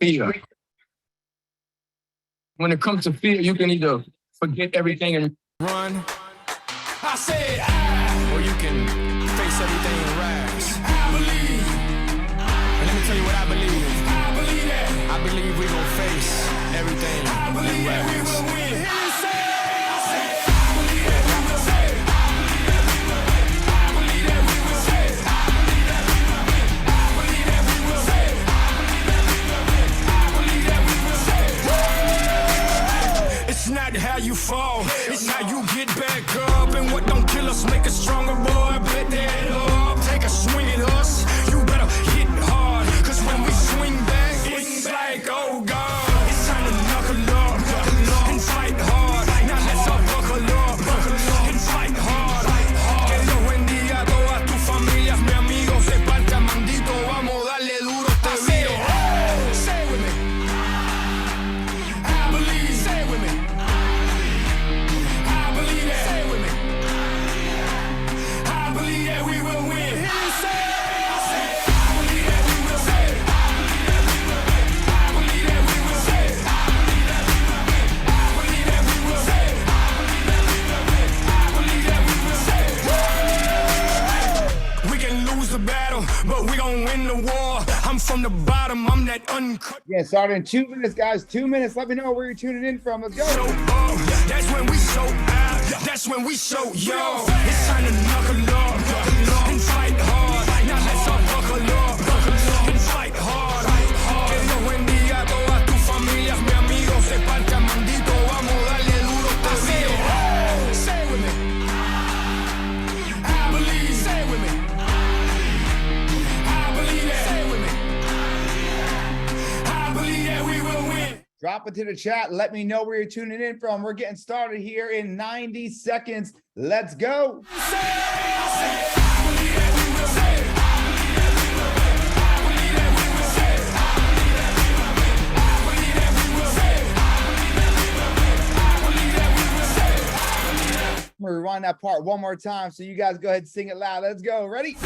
fear. When it comes to fear, you can either forget everything and run. I said or you can face everything and rise. I believe. And let me tell you what I believe. I believe that. I believe we gonna face everything. I believe that we will win. It's not how you fall, it's how you get back up. And what don't kill us make us stronger, boy. Bet that up. Take a swing at us, you better hit hard. Cause when we swing back, it's like, oh God. It's time to knuckle up and fight hard. Now let's all buckle up and fight hard. Que Dios bendiga a todas tus familias, mi amigo. Se parta mandito, vamos darle duro este video. Say it with me. I believe, say it with me. But we gon' win the war. I'm from the bottom, I'm that uncut. Yeah, starting in 2 minutes, guys. 2 minutes. Let me know where you're tuning in from. Let's go. So, that's when we show out. That's when we show yo. It's time to knuckle up and fight hard. Now let's all buckle up and fight hard. Que Dios bendiga a todas tus familias, mi amigo. Se parta mandito, vamos darle duro este video. Say it with me. I believe. Say it with me. Drop it to the chat. Let me know where you're tuning in from. We're getting started here in 90 seconds. Let's go. I'm gonna rewind that part one more time so you guys go ahead and sing it loud. Let's go. Ready?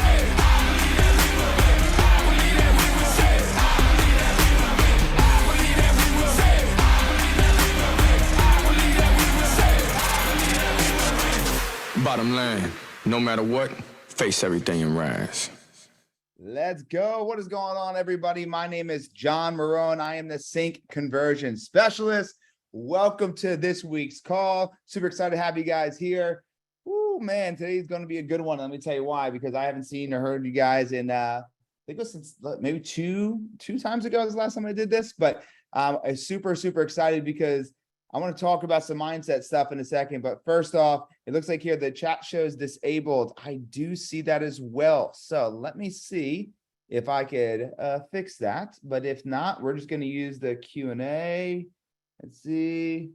Bottom line, no matter what, face everything and rise. Let's go. What is going on, everybody? My name is John Marone. I am the CINC conversion specialist. Welcome to this week's call. Super excited to have you guys here. Ooh, man, today's going to be a good one. Let me tell you why, because I haven't seen or heard you guys in, I think it was since maybe two times ago was the last time I did this, but I'm super excited because I want to talk about some mindset stuff in a second. But first off, it looks like here the chat shows disabled. I do see that as well. So let me see if I could fix that. But if not, we're just going to use the Q&A. Let's see.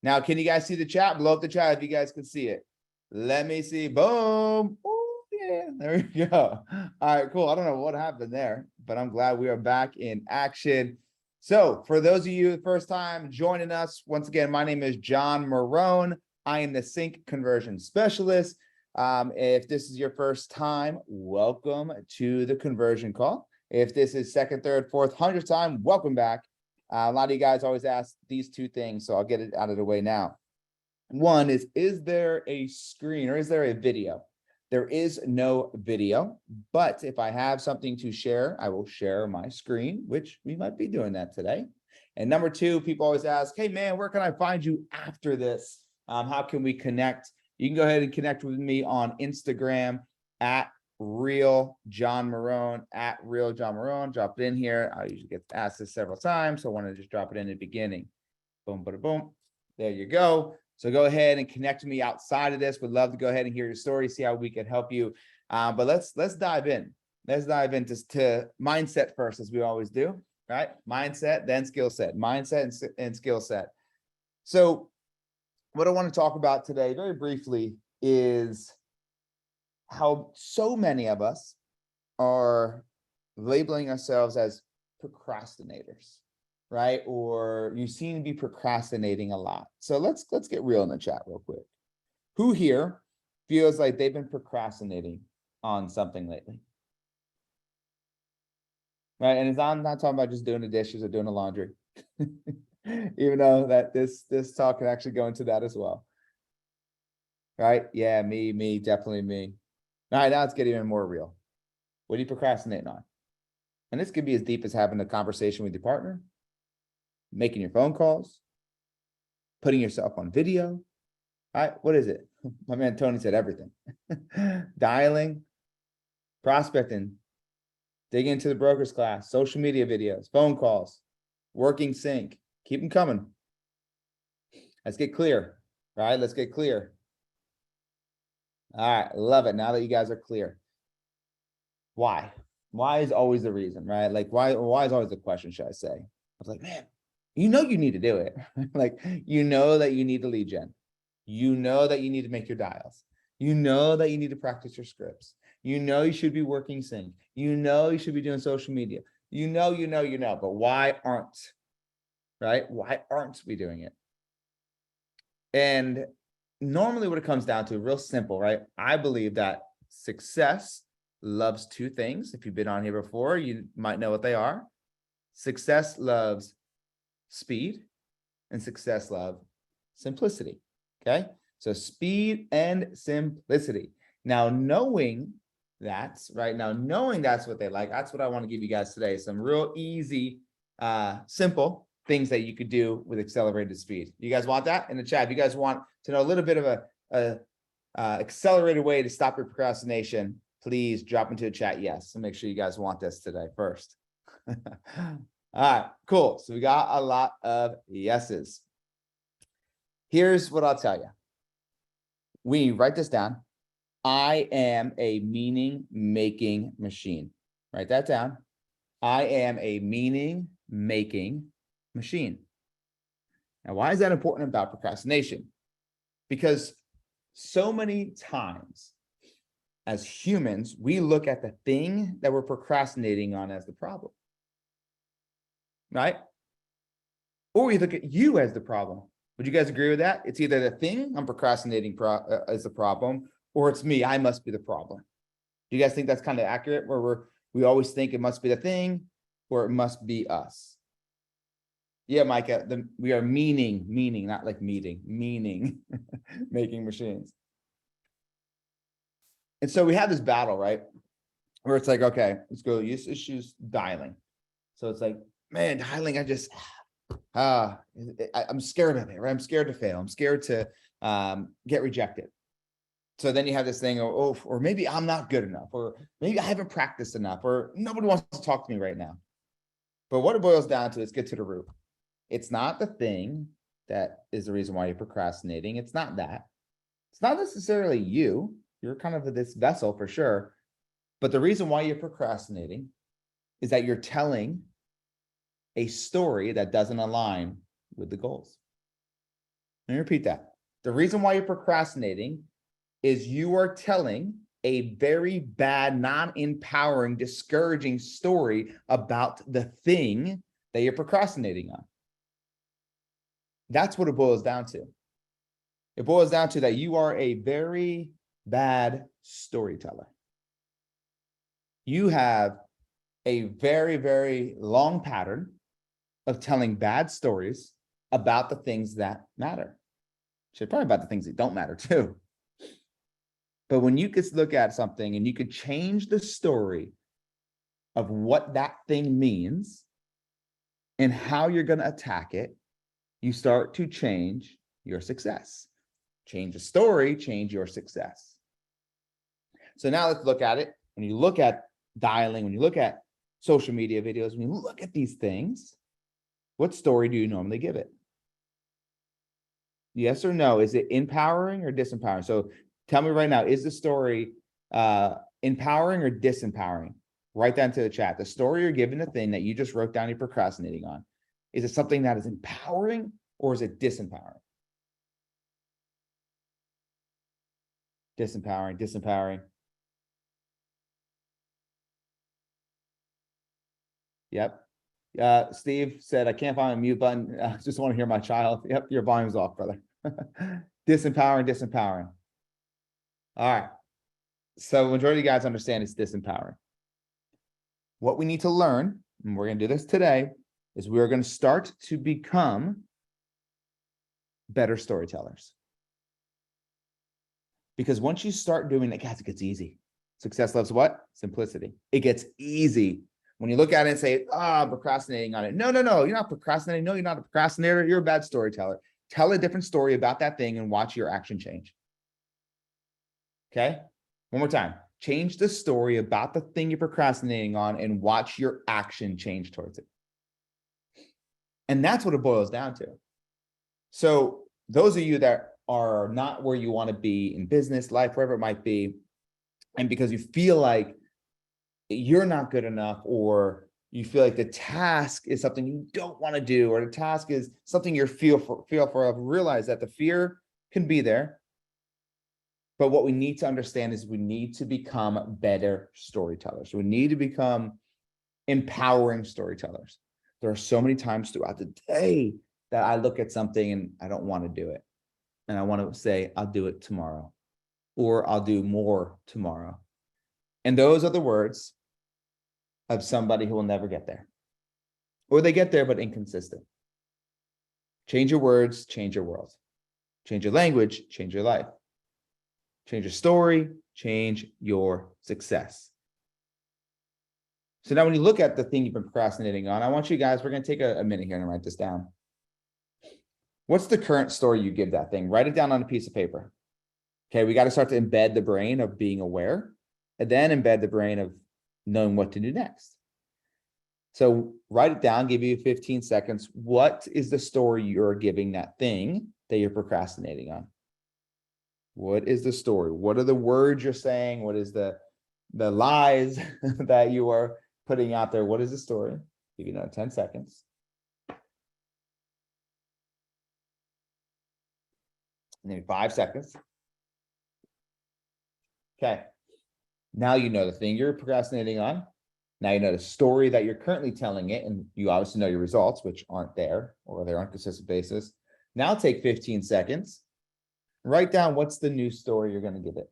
Now, can you guys see the chat? Blow up the chat if you guys can see it. Let me see. Boom. Oh, yeah. There we go. All right, cool. I don't know what happened there, but I'm glad we are back in action. So for those of you the first time joining us, once again, my name is John Marone. I am the CINC conversion specialist. If this is your first time, welcome to the conversion call. If this is second, third, fourth, 100th time, welcome back. A lot of you guys always ask these two things, so I'll get it out of the way now. One is there a screen or is there a video? There is no video, but if I have something to share, I will share my screen, which we might be doing that today. And number two, people always ask, hey man, where can I find you after this? How can we connect? You can go ahead and connect with me on Instagram at Real John Marone, at Real John Marone. Drop it in here. I usually get asked this several times, so I want to just drop it in the beginning. Boom, boom, boom. There you go. So go ahead and connect with me outside of this. Would love to go ahead and hear your story, see how we can help you. But let's dive in. Let's dive into mindset first, as we always do, right? Mindset, then skill set. Mindset and skill set. So what I want to talk about today, very briefly, is how so many of us are labeling ourselves as procrastinators. Right? Or you seem to be procrastinating a lot. So let's get real in the chat real quick. Who here feels like they've been procrastinating on something lately? right? And I'm not talking about just doing the dishes or doing the laundry, even though that this talk can actually go into that as well, right? Yeah, me, definitely me. All right, now let's get even more real. What are you procrastinating on? And this could be as deep as having a conversation with your partner, making your phone calls, putting yourself on video. All right, what is it? My man Tony said everything. Dialing, prospecting, digging into the broker's class, social media videos, phone calls, working CINC. Keep them coming. Let's get clear, right? Let's get clear. All right, love it. Now that you guys are clear. Why? Why is always the reason, right? Like why is always the question, should I say? I was like, man, you know you need to do it. Like, you know that you need to lead gen. You know that you need to make your dials. You know that you need to practice your scripts. You know you should be working CINC. You know you should be doing social media. You know, but why aren't, right? Why aren't we doing it? And normally what it comes down to, real simple, right? I believe that success loves two things. If you've been on here before, you might know what they are. Success loves speed and success loves simplicity. Okay. So speed and simplicity. Now, knowing that's right now, knowing that's what they like, that's what I want to give you guys today. Some real easy, simple things that you could do with accelerated speed. You guys want that in the chat? If you guys want to know a little bit of a accelerated way to stop your procrastination, please drop into the chat yes. So make sure you guys want this today first. All right, cool. So we got a lot of yeses. Here's what I'll tell you. We write this down. I am a meaning-making machine. Write that down. I am a meaning-making machine. Now, why is that important about procrastination? Because so many times as humans, we look at the thing that we're procrastinating on as the problem, right? Or we look at you as the problem. Would you guys agree with that? It's either the thing I'm procrastinating is the problem, or it's me, I must be the problem. Do you guys think that's kind of accurate, where we always think it must be the thing or it must be us? Yeah, Micah, we are meaning, not like meeting, meaning making machines. And so we have this battle, right? Where it's like, okay, let's go. Issues dialing. So it's like, man, dialing, I'm scared of it, right? I'm scared to fail. I'm scared to get rejected. So then you have this thing, or maybe I'm not good enough, or maybe I haven't practiced enough, or nobody wants to talk to me right now. But what it boils down to is get to the root. It's not the thing that is the reason why you're procrastinating. It's not that. It's not necessarily you. You're kind of this vessel for sure. But the reason why you're procrastinating is that you're telling a story that doesn't align with the goals. Let me repeat that. The reason why you're procrastinating is you are telling a very bad, non-empowering, discouraging story about the thing that you're procrastinating on. That's what it boils down to. It boils down to that you are a very bad storyteller. You have a very, very long pattern of telling bad stories about the things that matter. Should probably about the things that don't matter too. But when you could look at something and you could change the story of what that thing means and how you're going to attack it, you start to change your success. Change the story, change your success. So now let's look at it. When you look at dialing, when you look at social media videos, when you look at these things, what story do you normally give it? Yes or no? Is it empowering or disempowering? So tell me right now, is the story empowering or disempowering? Write that into the chat. The story you're giving, the thing that you just wrote down you're procrastinating on, is it something that is empowering or is it disempowering? Disempowering. Yep. Steve said, I can't find a mute button. I just want to hear my child. Yep, your volume's off, brother. Disempowering. All right. So majority of you guys understand it's disempowering. What we need to learn and we're going to do this today, is we're going to start to become better storytellers. Because once you start doing it, guys, it gets easy. Success loves what? Simplicity. It gets easy. When you look at it and say, I'm procrastinating on it. No, you're not procrastinating. No, you're not a procrastinator. You're a bad storyteller. Tell a different story about that thing and watch your action change. Okay? One more time. Change the story about the thing you're procrastinating on and watch your action change towards it. And that's what it boils down to. So those of you that are not where you want to be in business, life, wherever it might be, and because you feel like you're not good enough, or you feel like the task is something you don't want to do, or the task is something you're fear for, realize that the fear can be there. But what we need to understand is we need to become better storytellers. We need to become empowering storytellers. There are so many times throughout the day that I look at something and I don't want to do it. And I want to say, I'll do it tomorrow, or I'll do more tomorrow. And those are the words of somebody who will never get there. Or they get there, but inconsistent. Change your words, change your world. Change your language, change your life. Change your story, change your success. So now when you look at the thing you've been procrastinating on, I want you guys, we're going to take a minute here and write this down. What's the current story you give that thing? Write it down on a piece of paper. Okay, we got to start to embed the brain of being aware, and then embed the brain of knowing what to do next. So write it down, give you 15 seconds. What is the story you're giving that thing that you're procrastinating on? What is the story? What are the words you're saying? What is the lies that you are putting out there? What is the story? Give you another 10 seconds. And then 5 seconds. Okay. Now you know the thing you're procrastinating on. Now you know the story that you're currently telling it, and you obviously know your results, which aren't there, or they're on a consistent basis. Now take 15 seconds. Write down what's the new story you're going to give it.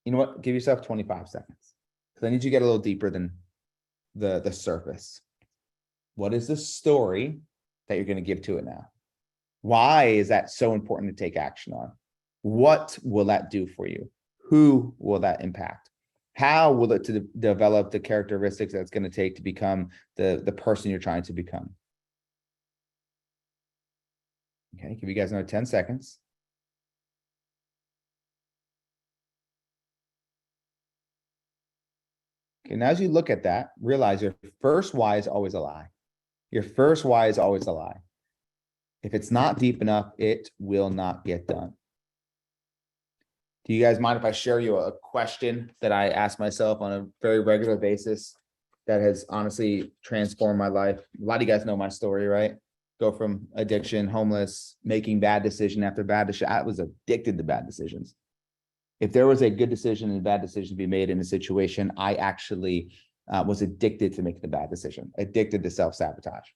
You know what? Give yourself 25 seconds. Because I need you to get a little deeper than the surface. What is the story that you're going to give to it now? Why is that so important to take action on? What will that do for you? Who will that impact? How will it develop the characteristics that it's going to take to become the person you're trying to become? Okay, give you guys another 10 seconds. Okay, now as you look at that, realize your first why is always a lie. Your first why is always a lie. If it's not deep enough, it will not get done. Do you guys mind if I share you a question that I ask myself on a very regular basis that has honestly transformed my life? A lot of you guys know my story, right? Go from addiction, homeless, making bad decision after bad decision. I was addicted to bad decisions. If there was a good decision and a bad decision to be made in a situation, I actually was addicted to making the bad decision, addicted to self-sabotage.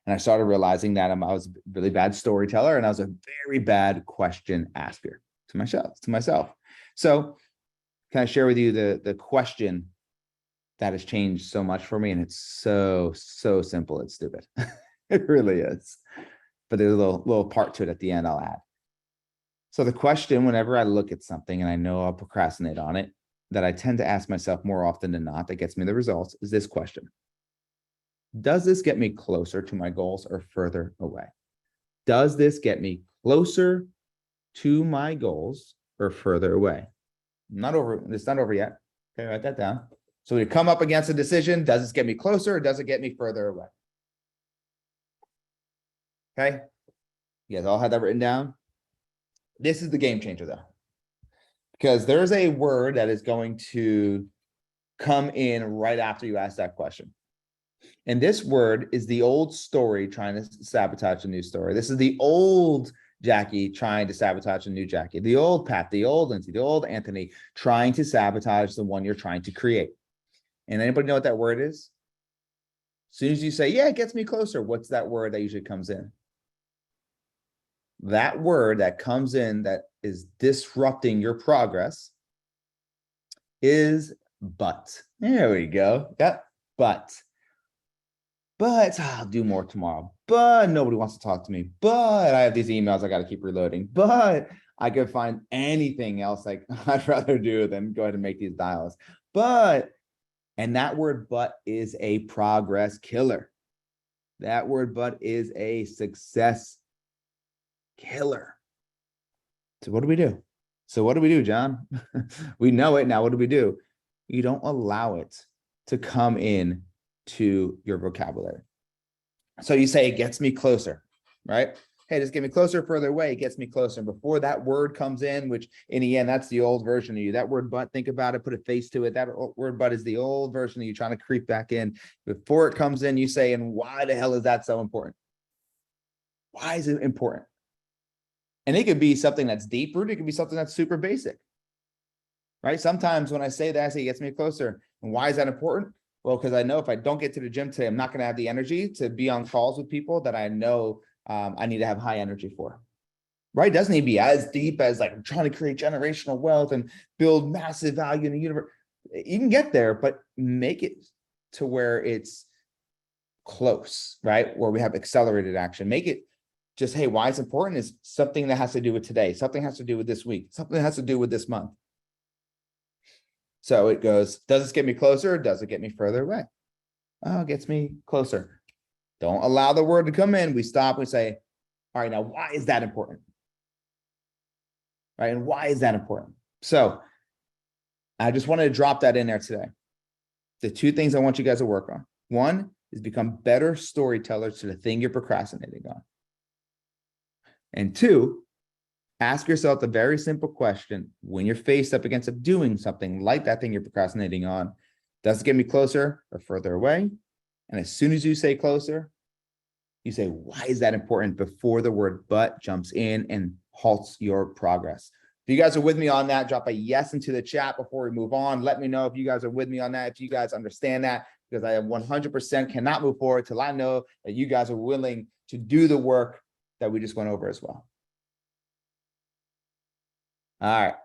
And I started realizing that I was a really bad storyteller, and I was a very bad question asker to myself. So can I share with you the question that has changed so much for me? And it's so simple. It's stupid. It really is. But there's a little part to it at the end I'll add. So the question, whenever I look at something and I know I'll procrastinate on it, that I tend to ask myself more often than not, that gets me the results, is this question. Does this get me closer to my goals or further away? Does this get me closer to my goals or further away? It's not over yet. Okay, write that down. So when you come up against a decision, does this get me closer or does it get me further away? Okay, you guys all had that written down? This is the game changer though, because there's a word that is going to come in right after you ask that question. And this word is the old story trying to sabotage a new story. This is the old Jackie trying to sabotage a new Jackie, the old Pat, the old Lindsay, the old Anthony trying to sabotage the one you're trying to create. And anybody know what that word is? As soon as you say, yeah, it gets me closer, what's that word that usually comes in? That word that comes in that is disrupting your progress is but. There we go. Yep. but I'll do more tomorrow. But nobody wants to talk to me. But I have these emails I got to keep reloading. But I could find anything else like I'd rather do than go ahead and make these dials. And that word but is a progress killer. That word but is a success killer. So what do we do? John? We know it now. What do we do? You don't allow it to come in to your vocabulary. So you say, it gets me closer, right? Hey, just get me closer, further away, it gets me closer. And before that word comes in, which in the end, that's the old version of you. That word but, think about it, put a face to it. That word but is the old version of you trying to creep back in. Before it comes in, you say, and why the hell is that so important? Why is it important? And it could be something that's deep rooted. It could be something that's super basic, right? Sometimes when I say that, I say it gets me closer. And why is that important? Well, because I know if I don't get to the gym today, I'm not going to have the energy to be on calls with people that I know I need to have high energy for, right? It doesn't need to be as deep as like I'm trying to create generational wealth and build massive value in the universe. You can get there, but make it to where it's close, right? Where we have accelerated action. Make it just, hey, why it's important is something that has to do with today. Something has to do with this week. Something that has to do with this month. So it goes, does this get me closer or does it get me further away? Oh, it gets me closer. Don't allow the word to come in. We stop, we say, all right, now why is that important? Right, and why is that important? So I just wanted to drop that in there today. The two things I want you guys to work on. One is become better storytellers to the thing you're procrastinating on. And two, ask yourself the very simple question when you're faced up against doing something like that thing you're procrastinating on, does it get me closer or further away? And as soon as you say closer, you say, why is that important before the word but jumps in and halts your progress? If you guys are with me on that, drop a yes into the chat before we move on. Let me know if you guys are with me on that, if you guys understand that, because I 100% cannot move forward till I know that you guys are willing to do the work that we just went over as well. All right,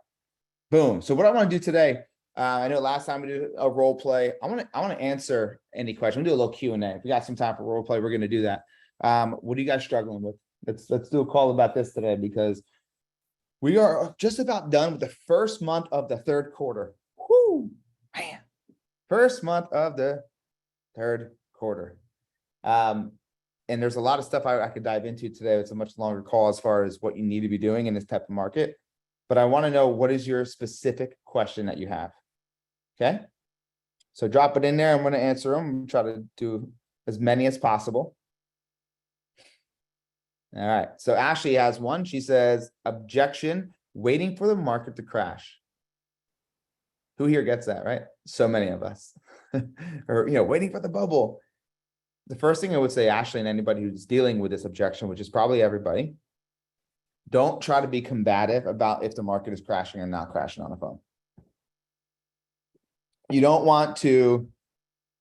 boom. So what I want to do today, I know last time we did a role play. I want to answer any question. We'll do a little Q&A. If we got some time for role play, we're going to do that. What are you guys struggling with? Let's do a call about this today, because we are just about done with the first month of the third quarter. Whoo, man. First month of the third quarter. And there's a lot of stuff I could dive into today. It's a much longer call as far as what you need to be doing in this type of market. But I want to know, what is your specific question that you have? Okay. So drop it in there. I'm going to answer them. Try to do as many as possible. All right. So Ashley has one. She says, objection, waiting for the market to crash. Who here gets that, right? So many of us. Or, waiting for the bubble. The first thing I would say, Ashley, and anybody who's dealing with this objection, which is probably everybody, don't try to be combative about if the market is crashing or not crashing on the phone. You don't want to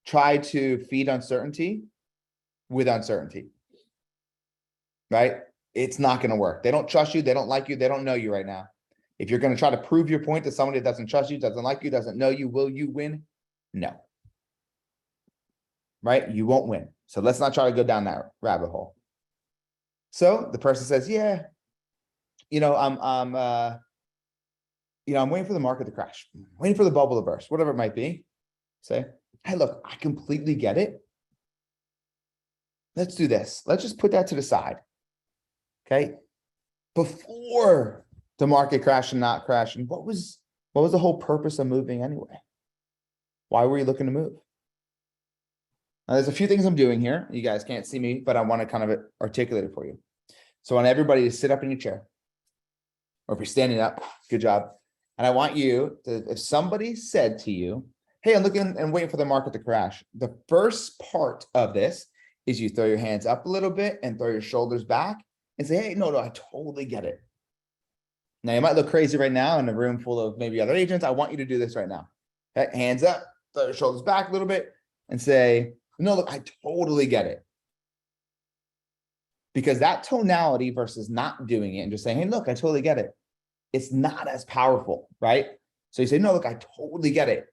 try to feed uncertainty with uncertainty, right? It's not going to work. They don't trust you. They don't like you. They don't know you right now. If you're going to try to prove your point to somebody that doesn't trust you, doesn't like you, doesn't know you, will you win? No. Right? You won't win. So let's not try to go down that rabbit hole. So the person says, yeah, I'm waiting for the market to crash, waiting for the bubble to burst, whatever it might be. Say, hey, look, I completely get it. Let's do this. Let's just put that to the side. Okay. Before the market crashed and not crashing, what was the whole purpose of moving anyway? Why were you looking to move? Now, there's a few things I'm doing here. You guys can't see me, but I want to kind of articulate it for you. So I want everybody to sit up in your chair. Or if you're standing up, good job. And I want you to, if somebody said to you, hey, I'm looking and waiting for the market to crash, the first part of this is you throw your hands up a little bit and throw your shoulders back and say, hey, no, I totally get it. Now, you might look crazy right now in a room full of maybe other agents. I want you to do this right now. Okay? Hands up, throw your shoulders back a little bit and say, no, look, I totally get it. Because that tonality versus not doing it and just saying, hey, look, I totally get it, it's not as powerful, right? So you say, no, look, I totally get it.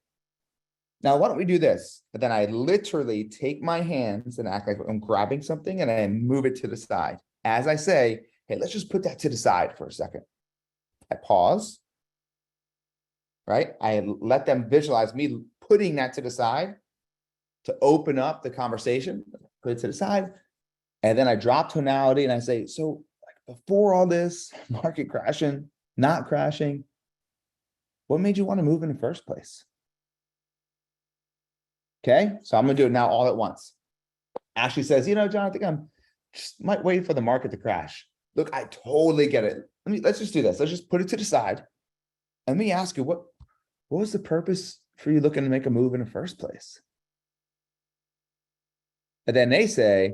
Now, why don't we do this? But then I literally take my hands and act like I'm grabbing something and I move it to the side. As I say, hey, let's just put that to the side for a second. I pause, right? I let them visualize me putting that to the side to open up the conversation, put it to the side. And then I drop tonality and I say, so like before all this market crashing, not crashing, what made you want to move in the first place? Okay, so I'm gonna do it now all at once. Ashley says, John, I think I'm just might wait for the market to crash. Look, I totally get it. Let's just do this. Let's just put it to the side. Let me ask you, what was the purpose for you looking to make a move in the first place? And then they say,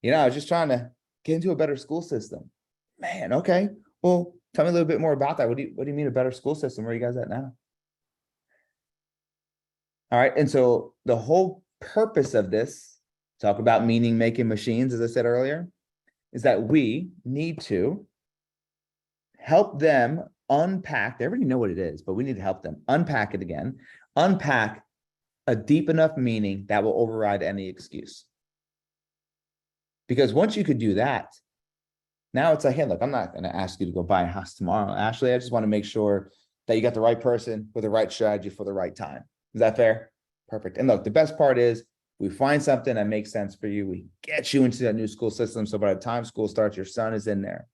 I was just trying to get into a better school system. Man, okay. Well, tell me a little bit more about that. What do you mean a better school system? Where are you guys at now? All right. And so the whole purpose of this, talk about meaning making machines, as I said earlier, is that we need to help them unpack. They already know what it is, but we need to help them unpack it again, unpack a deep enough meaning that will override any excuse. Because once you could do that, now it's like, hey, look, I'm not going to ask you to go buy a house tomorrow. Ashley, I just want to make sure that you got the right person with the right strategy for the right time. Is that fair? Perfect. And look, the best part is we find something that makes sense for you. We get you into that new school system. So by the time school starts, your son is in there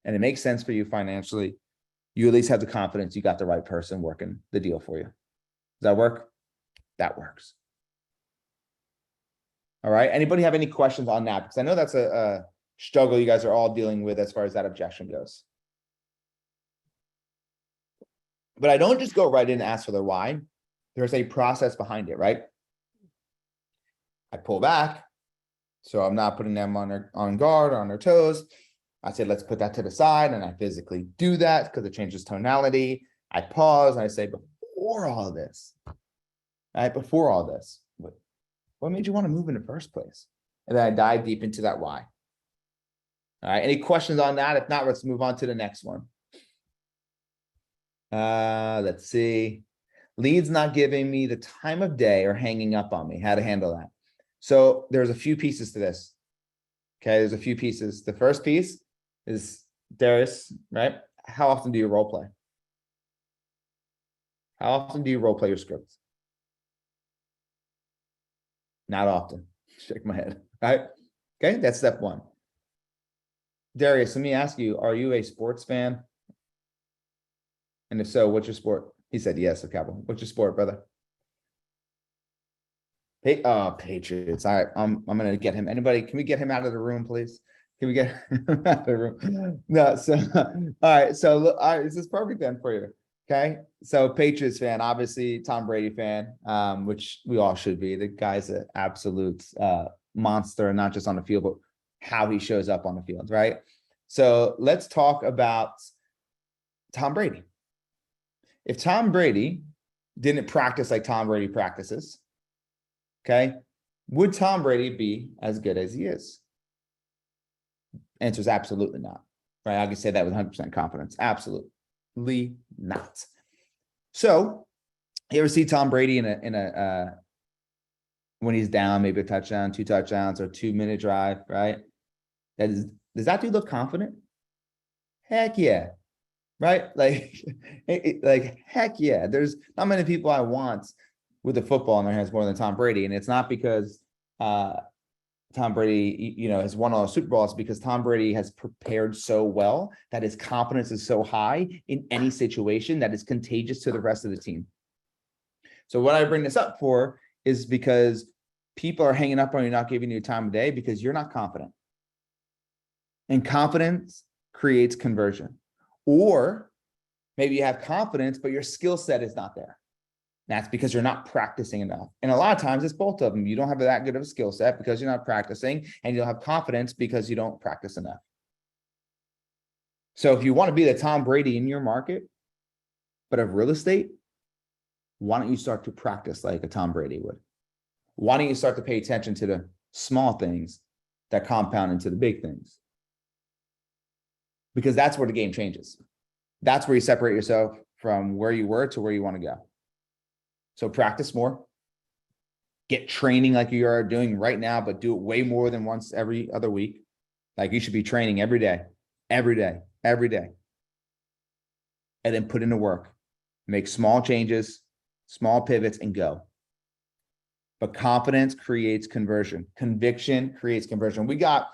and it makes sense for you financially. You at least have the confidence you got the right person working the deal for you. Does that work? That works. All right. Anybody have any questions on that? Because I know that's a struggle you guys are all dealing with as far as that objection goes. But I don't just go right in and ask for the why. There's a process behind it, right? I pull back, so I'm not putting them on guard, on their toes. I say, let's put that to the side, and I physically do that because it changes tonality. I pause, and I say, before all this, right? Before all this, what made you want to move in the first place? And then I dive deep into that why. All right, any questions on that? If not, let's move on to the next one. Let's see. Leads not giving me the time of day or hanging up on me. How to handle that. So there's a few pieces to this. Okay, there's a few pieces. The first piece is Darius, right? How often do you role play? How often do you role play your scripts? Not often. Shake my head. Right? Okay, that's step one. Darius, let me ask you, are you a sports fan? And if so, what's your sport? He said yes, okay. What's your sport, brother? Patriots. All right, I'm gonna get him. Anybody, can we get him out of the room, please? Can we get him out of the room? No, so all right, so look, all right, this is perfect then for you. Okay, so Patriots fan, obviously Tom Brady fan, which we all should be. The guy's an absolute monster, not just on the field, but how he shows up on the field, right? So let's talk about Tom Brady. If Tom Brady didn't practice like Tom Brady practices, okay, would Tom Brady be as good as he is? Answer is absolutely not, right? I can say that with 100% confidence. Absolutely not. So you ever see Tom Brady in a when he's down, maybe a touchdown, 2 touchdowns, or 2-minute drive, right? Does that dude look confident? Heck yeah. Right? Like, like, heck yeah. There's not many people I want with a football in their hands more than Tom Brady. And it's not because Tom Brady, has won all the Super Bowls, because Tom Brady has prepared so well that his confidence is so high in any situation that is contagious to the rest of the team. So what I bring this up for is because people are hanging up on you, not giving you time of day because you're not confident. And confidence creates conversion. Or maybe you have confidence, but your skill set is not there. That's because you're not practicing enough. And a lot of times it's both of them. You don't have that good of a skill set because you're not practicing, and you don't have confidence because you don't practice enough. So if you want to be the Tom Brady in your market, but of real estate, why don't you start to practice like a Tom Brady would? Why don't you start to pay attention to the small things that compound into the big things? Because that's where the game changes. That's where you separate yourself from where you were to where you want to go. So practice more, get training like you are doing right now, but do it way more than once every other week. Like you should be training every day, every day, every day. And then put into work, make small changes, small pivots, and go. But confidence creates conversion. Conviction creates conversion. We got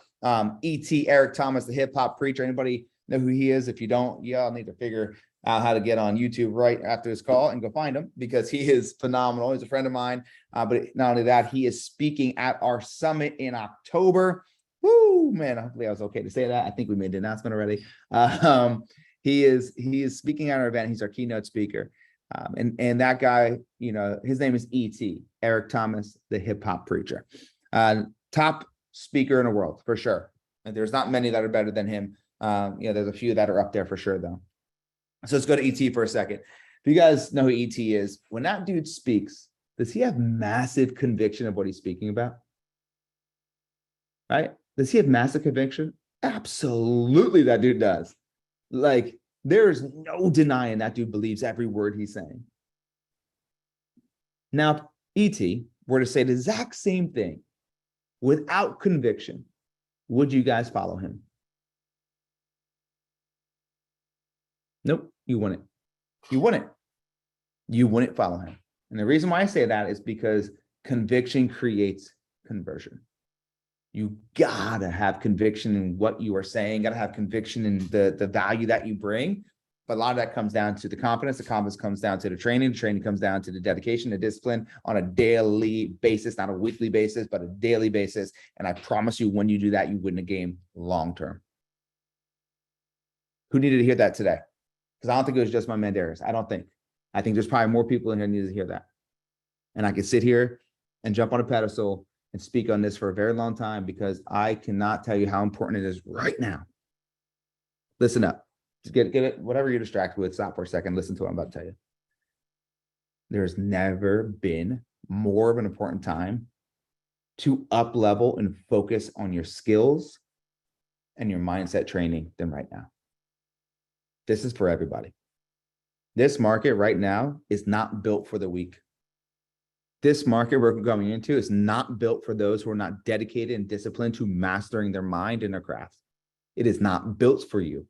E.T. Eric Thomas, the hip hop preacher. Anybody know who he is? If you don't, y'all need to figure out how to get on YouTube right after this call and go find him, because he is phenomenal. He's a friend of mine. But not only that, he is speaking at our summit in October. Woo, man, hopefully I was okay to say that. I think we made the announcement already. He is speaking at our event. He's our keynote speaker. And that guy, you know, his name is E.T. Eric Thomas, the hip hop preacher. Top speaker in the world for sure. And there's not many that are better than him. There's a few that are up there for sure though. So let's go to E.T. for a second. If you guys know who E.T. is, when that dude speaks, does he have massive conviction of what he's speaking about? Right? Does he have massive conviction? Absolutely, that dude does. Like, there is no denying that dude believes every word he's saying. Now, if E.T. were to say the exact same thing without conviction, would you guys follow him? Nope, you wouldn't. You wouldn't. You wouldn't follow him. And the reason why I say that is because conviction creates conversion. You gotta have conviction in what you are saying, gotta have conviction in the value that you bring. But a lot of that comes down to the confidence comes down to the training comes down to the dedication, the discipline on a daily basis, not a weekly basis, but a daily basis. And I promise you, when you do that, you win the game long-term. Who needed to hear that today? Because I don't think it was just my man Darius. I think there's probably more people in here needed to hear that. And I could sit here and jump on a pedestal and speak on this for a very long time, because I cannot tell you how important it is right now. Listen up. Just get it, whatever you're distracted with, stop for a second, listen to what I'm about to tell you. There's never been more of an important time to up level and focus on your skills and your mindset training than right now. This is for everybody. This market right now is not built for the weak. This market we're going into is not built for those who are not dedicated and disciplined to mastering their mind and their craft. It is not built for you.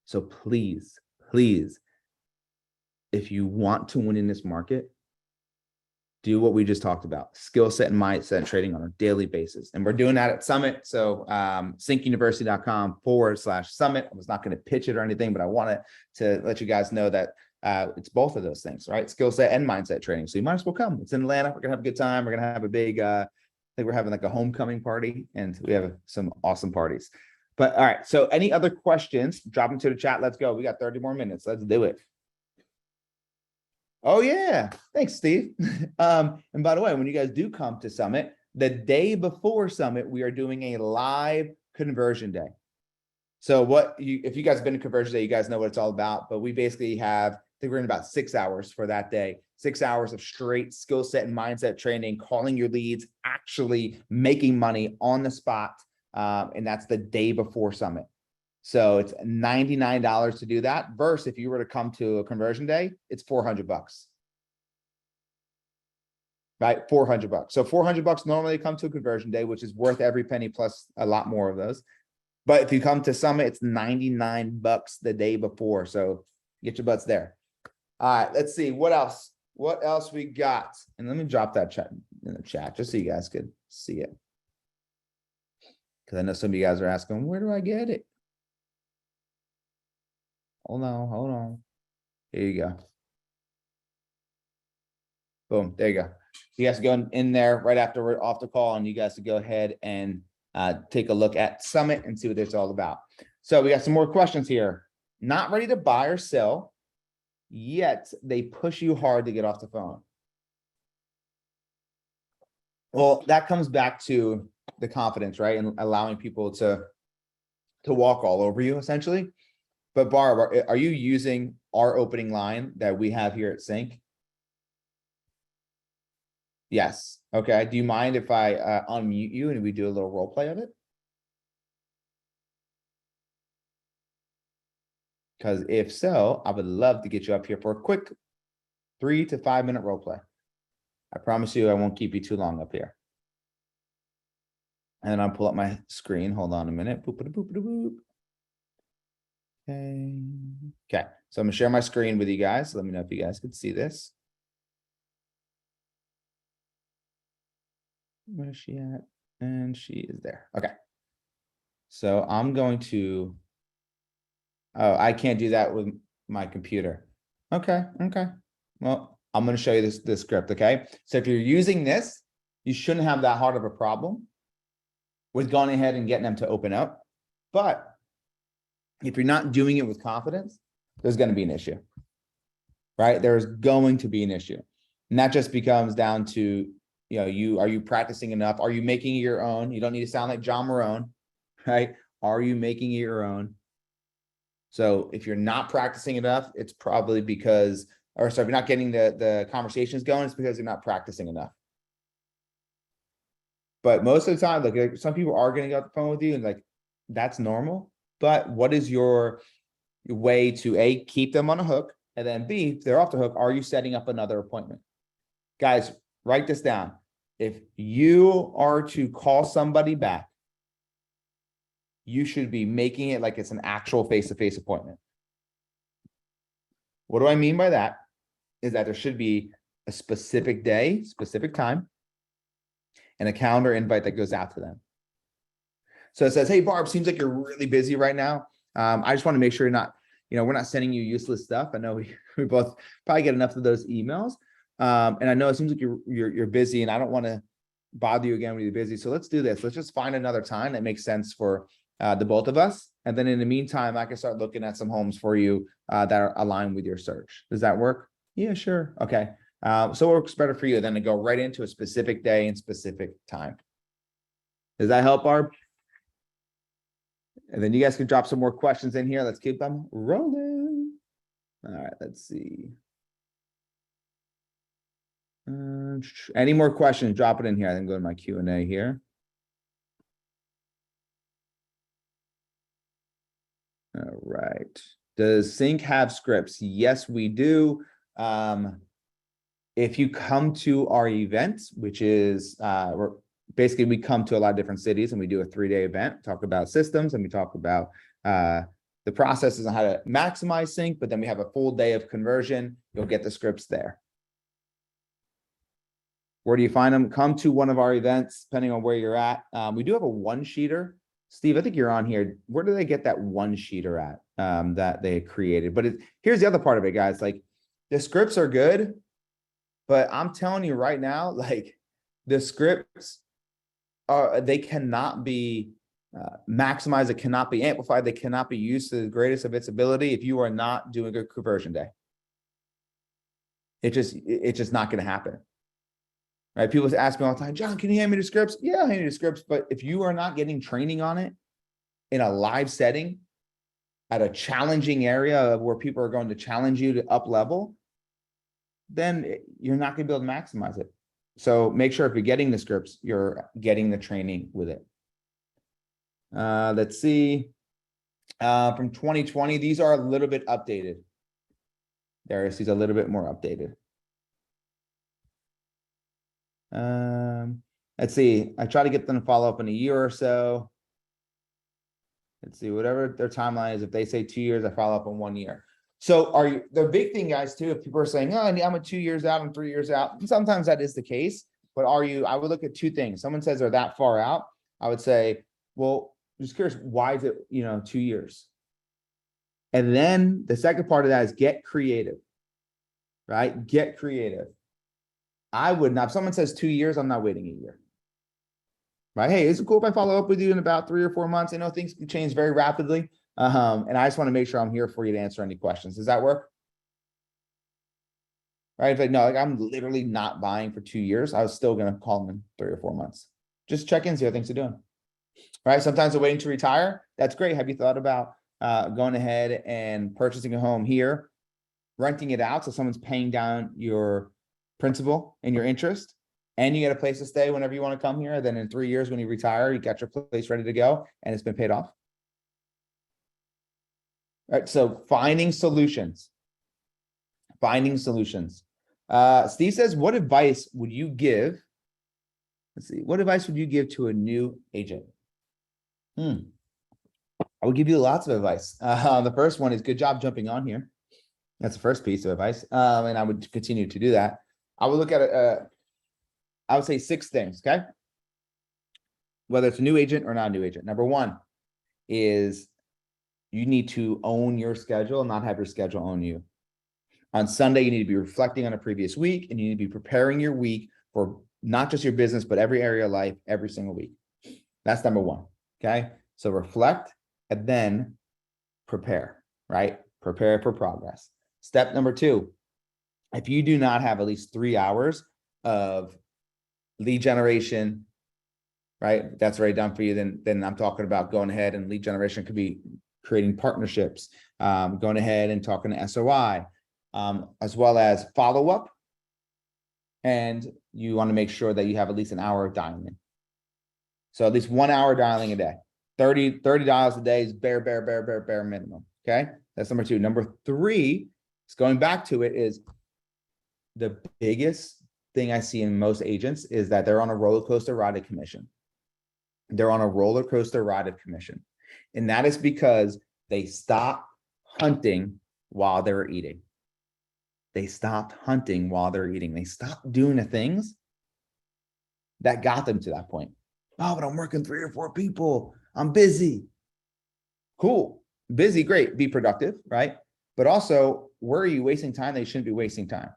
So please, please, if you want to win in this market, do what we just talked about, skill set and mindset trading on a daily basis. And we're doing that at Summit. So cincuniversity.com/summit. I was not going to pitch it or anything, but I wanted to let you guys know that it's both of those things, right? Skill set and mindset training. So you might as well come. It's in Atlanta. We're going to have a good time. We're going to have a big, I think we're having like a homecoming party, and we have some awesome parties. But all right. So any other questions, drop them to the chat. Let's go. We got 30 more minutes. Let's do it. Oh yeah. Thanks, Steve. And by the way, when you guys do come to Summit, the day before Summit, we are doing a live conversion day. So if you guys have been to Conversion Day, you guys know what it's all about. But we basically have, I think we're in about 6 hours for that day. 6 hours of straight skill set and mindset training, calling your leads, actually making money on the spot. And that's the day before Summit. So it's $99 to do that. Versus if you were to come to a Conversion Day, it's $400. Right? $400. So $400 normally come to a Conversion Day, which is worth every penny plus a lot more of those. But if you come to Summit, it's $99 the day before. So get your butts there. All right, let's see what else. What else we got? And let me drop that chat in the chat just so you guys could see it. Because I know some of you guys are asking, where do I get it? Hold on. Here you go. Boom, there you go. You guys go in there right after we're off the call, and you guys to go ahead and take a look at Summit and see what it's all about. So we got some more questions here. Not ready to buy or sell, yet they push you hard to get off the phone. Well, that comes back to the confidence, right? And allowing people to walk all over you, essentially. But Barb, are you using our opening line that we have here at CINC? Yes. Okay. Do you mind if I unmute you and we do a little role play of it? Because if so, I would love to get you up here for a quick 3 to 5 minute role play. I promise you I won't keep you too long up here. And then I'll pull up my screen. Hold on a minute. Boop, boop, boop, boop, boop. Okay, so I'm gonna share my screen with you guys. Let me know if you guys could see this. Where's she at? And she is there. Okay. So I'm going to, oh, I can't do that with my computer. Okay, okay. Well, I'm going to show you this script, okay? So if you're using this, you shouldn't have that hard of a problem with going ahead and getting them to open up. But if you're not doing it with confidence, there's going to be an issue, right? There's going to be an issue. And that just becomes down to, are you practicing enough? Are you making it your own? You don't need to sound like John Marone, right? Are you making it your own? So if you're not practicing enough, it's probably because, or so if you're not getting the conversations going, it's because you're not practicing enough. But most of the time, like some people are going to get off the phone with you and like, that's normal. But what is your way to A, keep them on a hook, and then B, if they're off the hook, are you setting up another appointment? Guys, write this down. If you are to call somebody back, you should be making it like it's an actual face-to-face appointment. What do I mean by that? Is that there should be a specific day, specific time, and a calendar invite that goes out to them. So it says, hey, Barb, seems like you're really busy right now. I just want to make sure you're not, we're not sending you useless stuff. I know we both probably get enough of those emails. And I know it seems like you're busy and I don't want to bother you again when you're busy. So let's do this. Let's just find another time that makes sense for the both of us. And then in the meantime, I can start looking at some homes for you that are aligned with your search. Does that work? Yeah, sure. Okay. So it works better for you than to go right into a specific day and specific time. Does that help, Barb? And then you guys can drop some more questions in here. Let's keep them rolling. All right, let's see. Any more questions? Drop it in here. I can go to my Q&A here. All right. Does CINC have scripts? Yes, we do. If you come to our event, which is basically we come to a lot of different cities and we do a 3-day event, talk about systems, and we talk about the processes on how to maximize CINC, but then we have a full day of conversion. You'll get the scripts there. Where do you find them? Come to one of our events, depending on where you're at. We do have a one-sheeter. Steve, I think you're on here. Where do they get that one-sheeter at that they created? But here's the other part of it, guys. Like, the scripts are good, but I'm telling you right now, like, the scripts they cannot be maximized. It cannot be amplified. They cannot be used to the greatest of its ability if you are not doing a conversion day. It's just not going to happen. Right? People ask me all the time, John, can you hand me the scripts? Yeah, I'll hand you the scripts. But if you are not getting training on it in a live setting at a challenging area where people are going to challenge you to up level, then you're not going to be able to maximize it. So make sure if you're getting the scripts, you're getting the training with it. Let's see. From 2020, these are a little bit updated. Darius, these are a little bit more updated. Let's see. I try to get them to follow up in a year or so. Let's see, whatever their timeline is. If they say 2 years, I follow up in 1 year. So the big thing, guys, too, if people are saying, oh, I'm 2 years out, I'm 3 years out. Sometimes that is the case, but I would look at two things. Someone says they're that far out. I would say, well, just curious, why is it, 2 years? And then the second part of that is get creative, right? Get creative. I would not, if someone says 2 years, I'm not waiting a year. Right? Hey, is it cool if I follow up with you in about 3 or 4 months? I know things can change very rapidly. And I just want to make sure I'm here for you to answer any questions. Does that work? Right? If no, I'm literally not buying for 2 years, I was still going to call them in 3 or 4 months. Just check in, see how things are doing. Right? Sometimes they're waiting to retire. That's great. Have you thought about going ahead and purchasing a home here, renting it out so someone's paying down your principal and your interest, and you get a place to stay whenever you want to come here? Then in 3 years, when you retire, you got your place ready to go and it's been paid off. Right, so finding solutions. Steve says, what advice would you give? Let's see. What advice would you give to a new agent? I would give you lots of advice. The first one is good job jumping on here. That's the first piece of advice. And I would continue to do that. I would look at it. I would say 6 things. Okay. Whether it's a new agent or not a new agent. Number 1 is you need to own your schedule, not have your schedule own you. On Sunday, you need to be reflecting on a previous week, and you need to be preparing your week for not just your business, but every area of life, every single week. That's number 1. Okay. So reflect and then prepare, right? Prepare for progress. Step number 2, if you do not have at least 3 hours of lead generation, right? That's already done for you. Then I'm talking about going ahead, and lead generation could be creating partnerships, going ahead and talking to SOI, as well as follow-up. And you want to make sure that you have at least an hour of dialing. So at least 1 hour dialing a day. 30 dials a day is bare minimum. Okay. That's number 2. Number 3 is going back to it, is the biggest thing I see in most agents is that they're on a roller coaster ride of commission. They're on a roller coaster ride of commission. And that is because they stopped hunting while they were eating. They stopped hunting while they're eating. They stopped doing the things that got them to that point. Oh, but I'm working 3 or 4 people. I'm busy. Cool. Busy, great. Be productive, right? But also, where are you wasting time that you shouldn't be wasting time?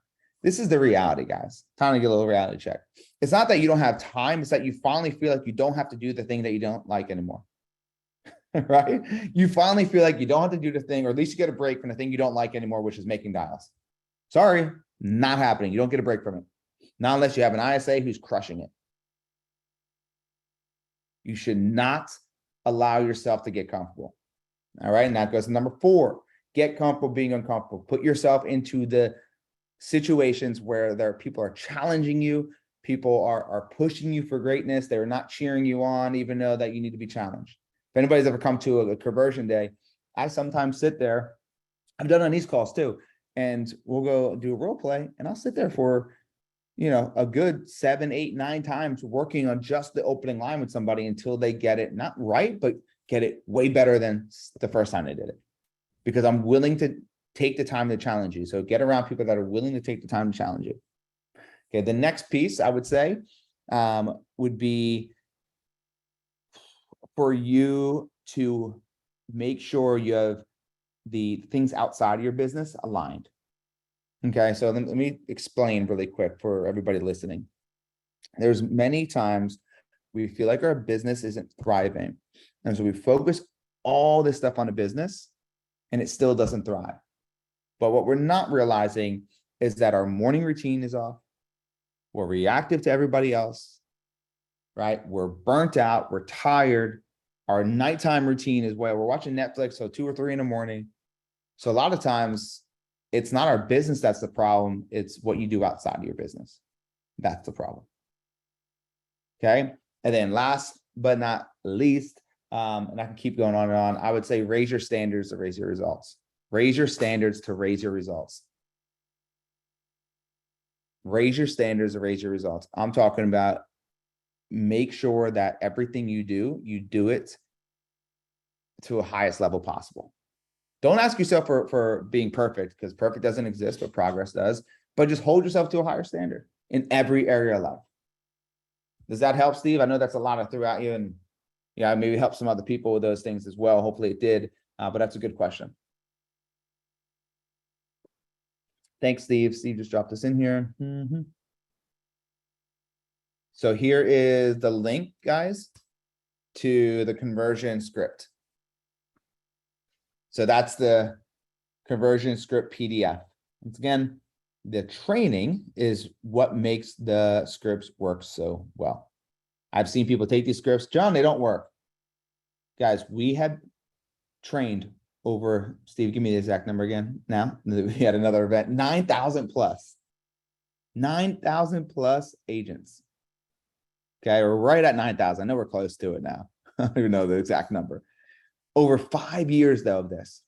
This is the reality, guys. Time to get a little reality check. It's not that you don't have time. It's that you finally feel like you don't have to do the thing that you don't like anymore. Right? You finally feel like you don't have to do the thing, or at least you get a break from the thing you don't like anymore, which is making dials. Sorry, not happening. You don't get a break from it. Not unless you have an ISA who's crushing it. You should not allow yourself to get comfortable. All right. And that goes to number 4. Get comfortable being uncomfortable. Put yourself into the situations where people are challenging you. People are pushing you for greatness. They're not cheering you on, even though that you need to be challenged. If anybody's ever come to a conversion day, I sometimes sit there. I've done on these calls too. And we'll go do a role play, and I'll sit there for, a good 7, 8, 9 times working on just the opening line with somebody until they get it, not right, but get it way better than the first time they did it. Because I'm willing to take the time to challenge you. So get around people that are willing to take the time to challenge you. Okay, the next piece I would say would be for you to make sure you have the things outside of your business aligned. Okay, so let me explain really quick for everybody listening. There's many times we feel like our business isn't thriving. And so we focus all this stuff on a business and it still doesn't thrive. But what we're not realizing is that our morning routine is off. We're reactive to everybody else, right? We're burnt out. We're tired. Our nighttime routine is where we're watching Netflix till 2 or 3 in the morning. So a lot of times it's not our business that's the problem. It's what you do outside of your business. That's the problem. Okay. And then last but not least, and I can keep going on and on, I would say raise your standards to raise your results. Raise your standards to raise your results. Raise your standards to raise your results. I'm talking about make sure that everything you do it to a highest level possible. Don't ask yourself for being perfect, because perfect doesn't exist, but progress does. But just hold yourself to a higher standard in every area of life. Does that help, Steve? I know that's a lot I threw at you, and yeah, maybe help some other people with those things as well. Hopefully it did, but that's a good question. Thanks, Steve. Steve just dropped this in here. So here is the link, guys, to the conversion script. So that's the conversion script PDF. Once again, the training is what makes the scripts work so well. I've seen people take these scripts, John, they don't work. Guys, we have trained over, Steve, give me the exact number again. Now, we had another event, 9,000 plus. 9,000 plus agents. Okay, we're right at 9,000. I know we're close to it now. I don't even know the exact number. Over 5 years, though, of this,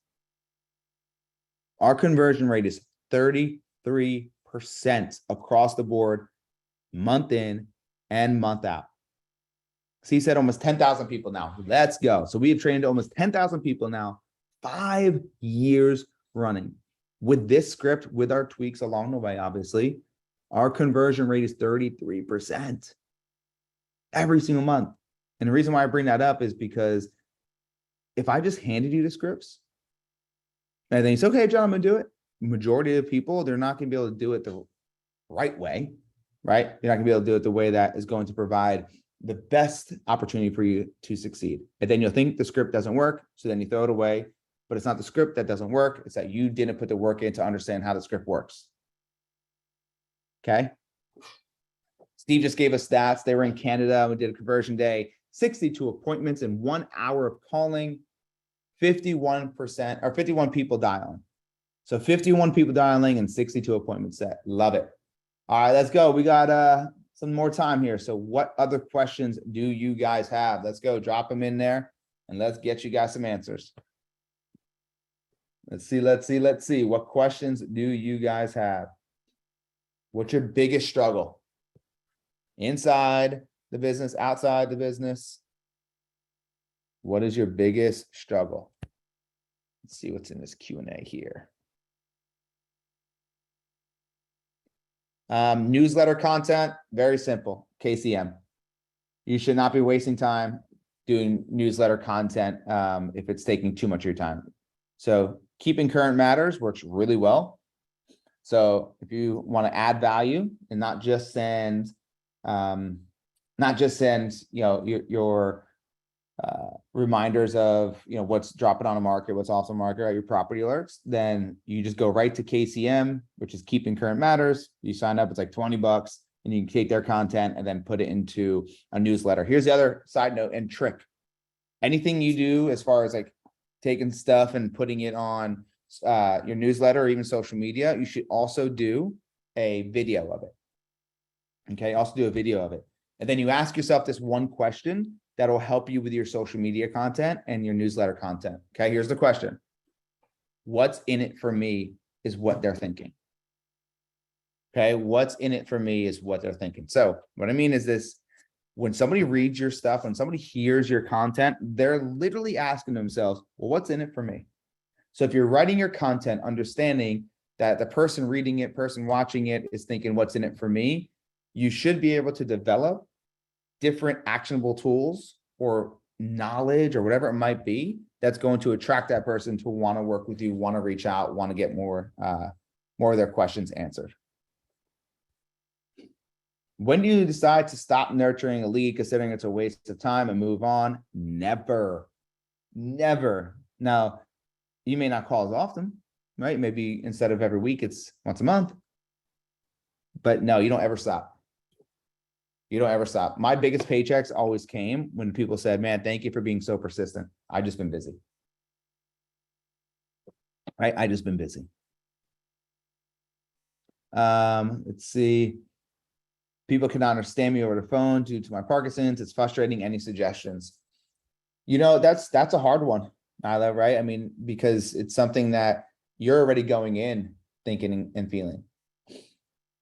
our conversion rate is 33%. across the board, month in and month out. So he said almost 10,000 people now. Let's go. So we have trained almost 10,000 people now, 5 years running. With this script, with our tweaks along the way, obviously, our conversion rate is 33% every single month. And the reason why I bring that up is because if I just handed you the scripts, and then you say, okay, John, I'm gonna do it. Majority of people, they're not gonna be able to do it the right way, right? You're not gonna be able to do it the way that is going to provide the best opportunity for you to succeed. And then you'll think the script doesn't work, so then you throw it away. But it's not the script that doesn't work. It's that you didn't put the work in to understand how the script works. Okay. Steve just gave us stats. They were in Canada. We did a conversion day, 62 appointments in 1 hour of calling, 51% or 51 people dialing. So 51 people dialing and 62 appointments set. Love it. All right, let's go. We got some more time here. So what other questions do you guys have? Let's go. Drop them in there and let's get you guys some answers. Let's see. What questions do you guys have? What's your biggest struggle? Inside the business, outside the business? What is your biggest struggle? Let's see what's in this Q&A here. Newsletter content, very simple, KCM. You should not be wasting time doing newsletter content if it's taking too much of your time. So keeping current matters works really well. So if you want to add value and not just send, your reminders of, what's dropping on the market, what's off the market, or your property alerts, then you just go right to KCM, which is keeping current matters. You sign up, it's like $20 and you can take their content and then put it into a newsletter. Here's the other side note and trick. Anything you do as far as like taking stuff and putting it on your newsletter or even social media, you should also do a video of it. Okay, also do a video of it. And then you ask yourself this one question that will help you with your social media content and your newsletter content. Okay, here's the question. What's in it for me is what they're thinking. Okay, what's in it for me is what they're thinking. So what I mean is this, when somebody reads your stuff, when somebody hears your content, they're literally asking themselves, well, what's in it for me? So if you're writing your content, understanding that the person reading it, person watching it is thinking, what's in it for me? You should be able to develop different actionable tools or knowledge or whatever it might be that's going to attract that person to want to work with you, want to reach out, want to get more of their questions answered. When do you decide to stop nurturing a lead, considering it's a waste of time, and move on? Never. Now, you may not call as often, right? Maybe instead of every week, it's once a month. But no, you don't ever stop. You don't ever stop. My biggest paychecks always came when people said, man, thank you for being so persistent. I've just been busy. Right? I just been busy. Let's see. People cannot understand me over the phone due to my Parkinson's. It's frustrating. Any suggestions? That's a hard one, Nyla, right? I mean, because it's something that you're already going in thinking and feeling.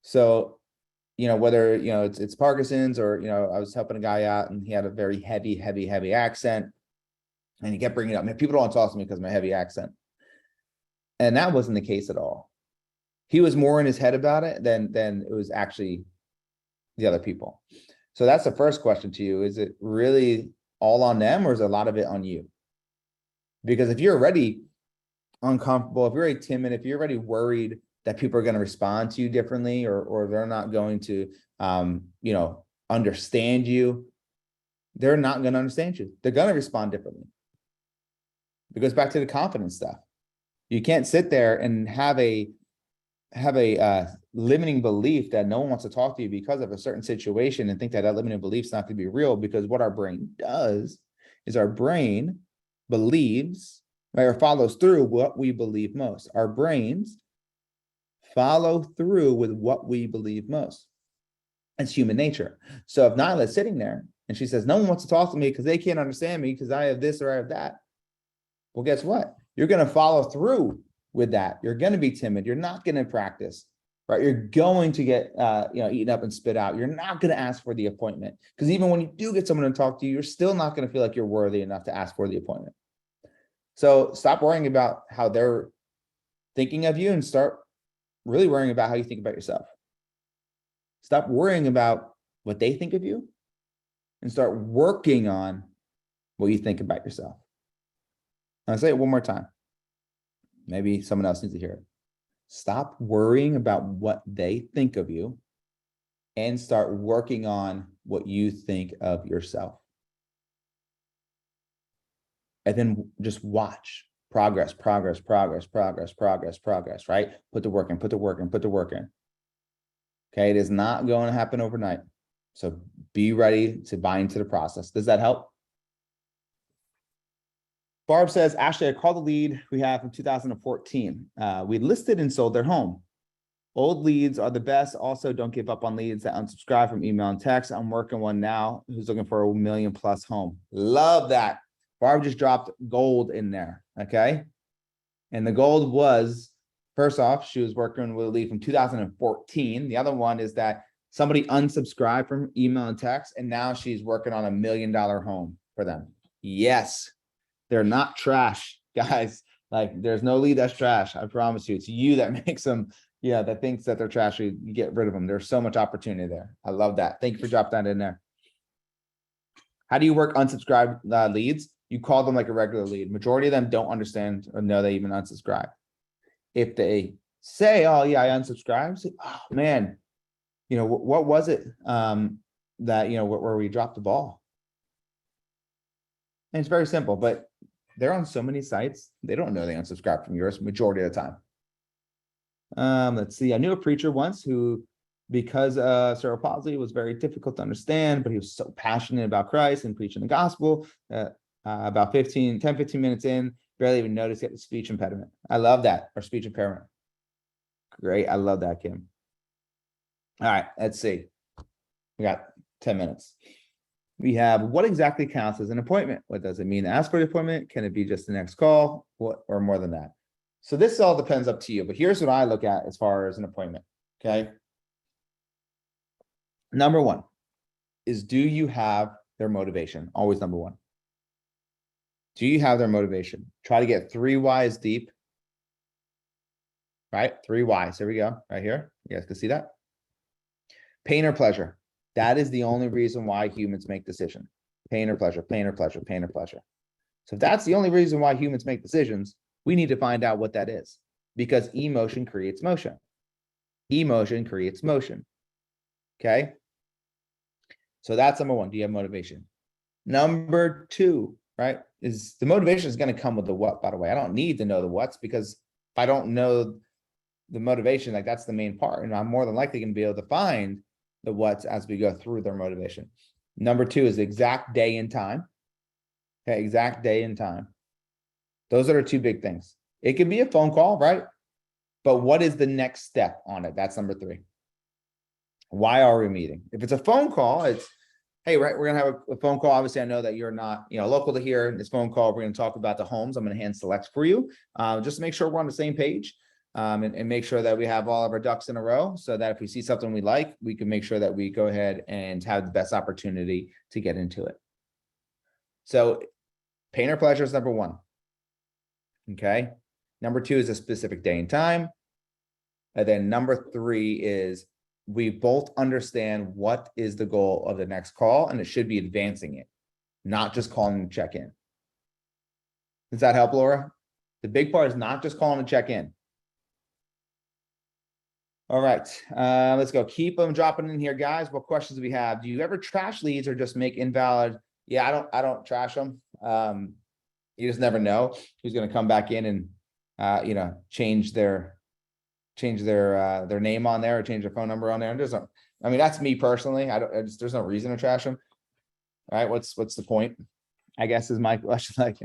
So, whether, it's Parkinson's or, I was helping a guy out and he had a very heavy accent and he kept bringing it up. Man, people don't want to talk to me because of my heavy accent. And that wasn't the case at all. He was more in his head about it than it was actually the other people. So that's the first question to you. Is it really all on them or is a lot of it on you? Because if you're already uncomfortable, if you're already timid, if you're already worried that people are going to respond to you differently or they're not going to, understand you, they're not going to understand you. They're going to respond differently. It goes back to the confidence stuff. You can't sit there and have a limiting belief that no one wants to talk to you because of a certain situation and think that limiting belief is not going to be real, because what our brain does is our brain believes, right, or follows through what we believe most. Our brains follow through with what we believe most. It's human nature. So if Nyla's sitting there and she says, no one wants to talk to me because they can't understand me because I have this or I have that. Well, guess what? You're going to follow through with that. You're going to be timid. You're not going to practice, right? You're going to get, eaten up and spit out. You're not going to ask for the appointment, because even when you do get someone to talk to you, you're still not going to feel like you're worthy enough to ask for the appointment. So stop worrying about how they're thinking of you and start really worrying about how you think about yourself. Stop worrying about what they think of you and start working on what you think about yourself. I'll say it one more time. Maybe someone else needs to hear it. Stop worrying about what they think of you and start working on what you think of yourself. And then just watch progress, progress, progress, progress, progress, progress, right? Put the work in, put the work in, put the work in. Okay, it is not going to happen overnight. So be ready to buy into the process. Does that help? Barb says, Ashley, I called the lead we have from 2014. We listed and sold their home. Old leads are the best. Also, don't give up on leads that unsubscribe from email and text. I'm working one now who's looking for a $1 million+ home. Love that. Barb just dropped gold in there, okay? And the gold was, first off, she was working with a lead from 2014. The other one is that somebody unsubscribed from email and text, and now she's working on a $1 million home for them. Yes, they're not trash, guys. Like, there's no lead that's trash. I promise you. It's you that makes them, that thinks that they're trash. You get rid of them. There's so much opportunity there. I love that. Thank you for dropping that in there. How do you work unsubscribed leads? You call them like a regular lead. Majority of them don't understand or know they even unsubscribe. If they say, oh yeah, I unsubscribed, say, oh man, what was it that, where we dropped the ball? And it's very simple, but they're on so many sites, they don't know they unsubscribed from yours majority of the time. Let's see. I knew a preacher once who, because cerebral palsy was very difficult to understand, but he was so passionate about Christ and preaching the gospel, about 10, 15 minutes in, barely even noticed he had a speech impediment. I love that, or speech impairment. Great. I love that, Kim. All right, let's see. We got 10 minutes. We have, what exactly counts as an appointment? What does it mean to ask for the appointment? Can it be just the next call? Or more than that? So this all depends up to you, but here's what I look at as far as an appointment, okay? Number one is, do you have their motivation? Always number one. Do you have their motivation? Try to get 3 whys deep, right? 3 whys. Here we go, right here. You guys can see that. Pain or pleasure. That is the only reason why humans make decisions. Pain or pleasure, pain or pleasure, pain or pleasure. So if that's the only reason why humans make decisions, we need to find out what that is, because emotion creates motion. Emotion creates motion. Okay. So that's number one. Do you have motivation? Number two, right, is the motivation is going to come with the what, by the way. I don't need to know the what's, because if I don't know the motivation, like, that's the main part. And I'm more than likely going to be able to find the what's as we go through their motivation. Number two is exact day and time. Okay, exact day and time. Those are the 2 big things. It could be a phone call, right? But what is the next step on it? That's number 3. Why are we meeting? If it's a phone call, it's, hey, right, we're gonna have a phone call. Obviously, I know that you're not, local to here. In this phone call, we're gonna talk about the homes. I'm gonna hand select for you, just to make sure we're on the same page, and make sure that we have all of our ducks in a row, so that if we see something we like, we can make sure that we go ahead and have the best opportunity to get into it. So pain or pleasure is number 1. Okay. Number 2 is a specific day and time. And then number 3 is, we both understand what is the goal of the next call, and it should be advancing it, not just calling to check in. Does that help, Laura? The big part is not just calling to check in. All right, let's go. Keep them dropping in here, guys. What questions do we have? Do you ever trash leads or just make invalid? Yeah, I don't trash them. You just never know who's going to come back in and change their name on there, or change their phone number on there. And that's me personally. There's no reason to trash them. All right, what's the point? I guess is my question.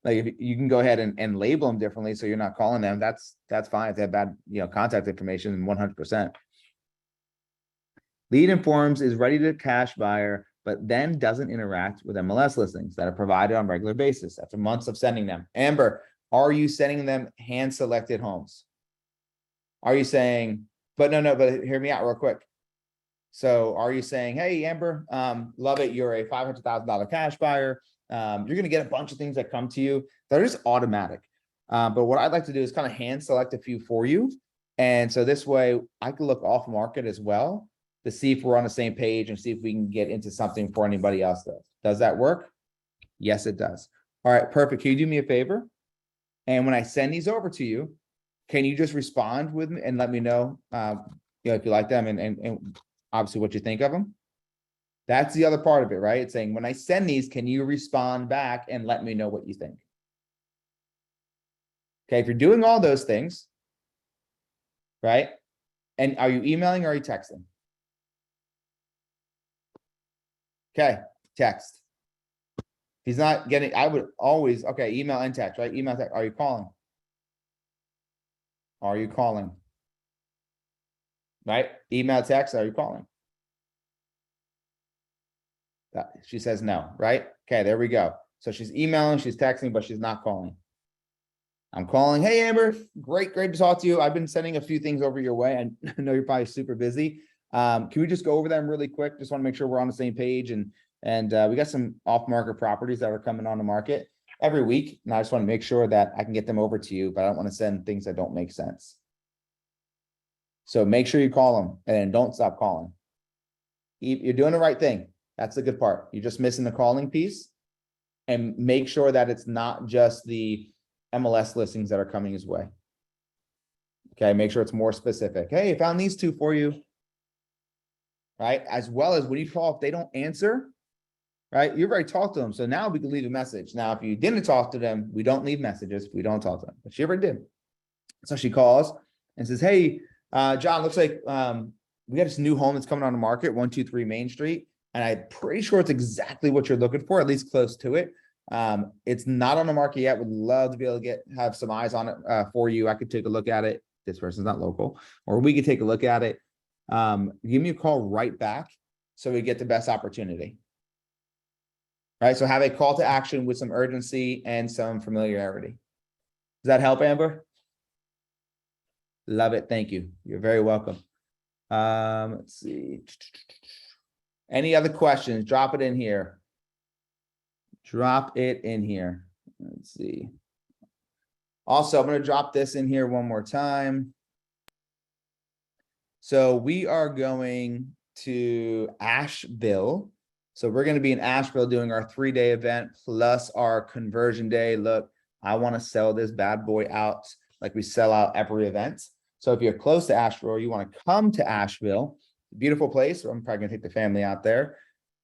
Like if you can go ahead and label them differently, so you're not calling them, that's fine. If they have bad contact information, 100%. Lead informs is ready to cash buyer, but then doesn't interact with MLS listings that are provided on a regular basis after months of sending them. Amber, are you sending them hand selected homes? Are you saying, But no, but hear me out real quick. So are you saying, hey, Amber, love it. You're a $500,000 cash buyer. You're going to get a bunch of things that come to you that are just automatic. But what I'd like to do is kind of hand select a few for you. And so this way I can look off market as well to see if we're on the same page and see if we can get into something for anybody else does. Does that work? Yes, it does. All right, perfect. Can you do me a favor? And when I send these over to you, can you just respond with me and let me know, if you like them and obviously what you think of them? That's the other part of it, right? It's saying when I send these, can you respond back and let me know what you think? Okay, if you're doing all those things, right? And are you emailing or are you texting? Okay, text. He's not getting, I would always, okay, email and text, right? Email, text. Are you calling? Are you calling? Right? Email, text, are you calling? She says no, right? Okay, there we go. So she's emailing, she's texting, but she's not calling. I'm calling. Hey, Amber, great to talk to you. I've been sending a few things over your way. I know you're probably super busy. Can we just go over them really quick? Just want to make sure we're on the same page. And we got some off-market properties that are coming on the market every week. And I just want to make sure that I can get them over to you, but I don't want to send things that don't make sense. So make sure you call them and don't stop calling. You're doing the right thing. That's the good part. You're just missing the calling piece, and make sure that it's not just the MLS listings that are coming his way. Okay, make sure it's more specific. Hey, I found these two for you. Right, as well as when you call, if they don't answer, right, you've already talked to them. So now we can leave a message. Now, if you didn't talk to them, we don't leave messages. We don't talk to them, but she already did. So she calls and says, hey, John, looks like we got this new home that's coming on the market, 123 Main Street. And I'm pretty sure it's exactly what you're looking for, at least close to it. It's not on the market yet. Would love to be able to have some eyes on it for you. I could take a look at it. This person's not local, or we could take a look at it. Give me a call right back so we get the best opportunity. Right. So have a call to action with some urgency and some familiarity. Does that help, Amber? Love it. Thank you. You're very welcome. Let's see. Any other questions? Drop it in here. Drop it in here. Let's see. Also, I'm going to drop this in here one more time. So we are going to Asheville. So we're going to be in Asheville doing our 3-day event plus our conversion day. Look, I want to sell this bad boy out like we sell out every event. So if you're close to Asheville or you want to come to Asheville, beautiful place. I'm probably gonna take the family out there.